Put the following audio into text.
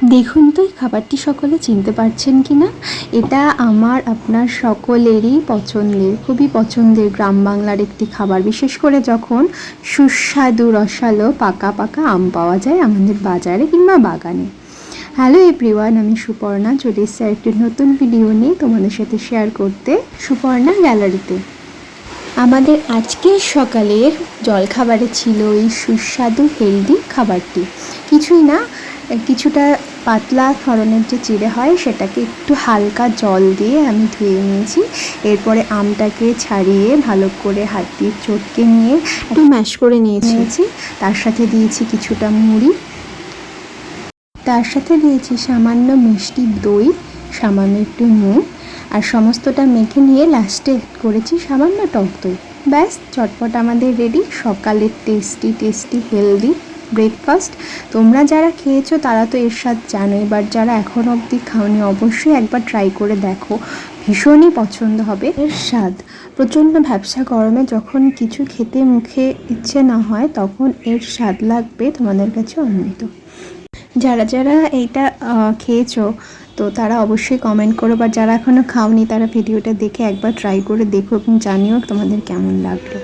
দেখুন তো এই খাবারটি সকলে চিনতে পারছেন কি না? এটা আমার আপনার সকলেরই পছন্দের, খুবই পছন্দের গ্রাম বাংলার একটি খাবার। বিশেষ করে যখন সুস্বাদু রসালো পাকা পাকা আম পাওয়া যায় আমাদের বাজারে কিংবা বাগানে। হ্যালো এভরিওয়ান, আমি সুপর্ণা চলে এসেছি একটি নতুন ভিডিও নিয়ে তোমাদের সাথে শেয়ার করতে সুপর্ণা গ্যালারিতে। আমাদের আজকের সকালের জলখাবারে ছিল এই সুস্বাদু হেলদি খাবারটি। কিছুই না, কিছুটা পাতলা ধরনের যে চিড়ে হয় সেটাকে একটু হালকা জল দিয়ে আমি ধুয়ে নিয়েছি। এরপরে আমটাকে ছাড়িয়ে ভালো করে হাত দিয়ে চটকে নিয়ে একটু ম্যাশ করে নিয়েছি। তার সাথে দিয়েছি কিছুটা মুড়ি, তার সাথে দিয়েছি সামান্য মিষ্টি দই, সামান্য একটু নুন, আর সমস্তটা মেখে নিয়ে লাস্টে করেছি সামান্য টক দই। ব্যাস, চটপট আমাদের রেডি সকালের টেস্টি হেলদি ব্রেকফাস্ট। তোমরা যারা খেয়েছো তারা তো এর স্বাদ জানোই, বাট যারা এখন অবধি খাওনি অবশ্যই একবার ট্রাই করে দেখো, ভীষণই পছন্দ হবে এর স্বাদ। প্রচণ্ড ভ্যাপসা গরমে যখন কিছু খেতে মুখে ইচ্ছে না হয় তখন এর স্বাদ লাগবে তোমাদের কাছে অমৃত। যারা যারা এইটা খেয়েছো তো তারা অবশ্যই কমেন্ট করো, বা যারা এখনও খাওনি তারা ভিডিওটা দেখে একবার ট্রাই করে দেখো এবং জানিও তোমাদের কেমন লাগলো।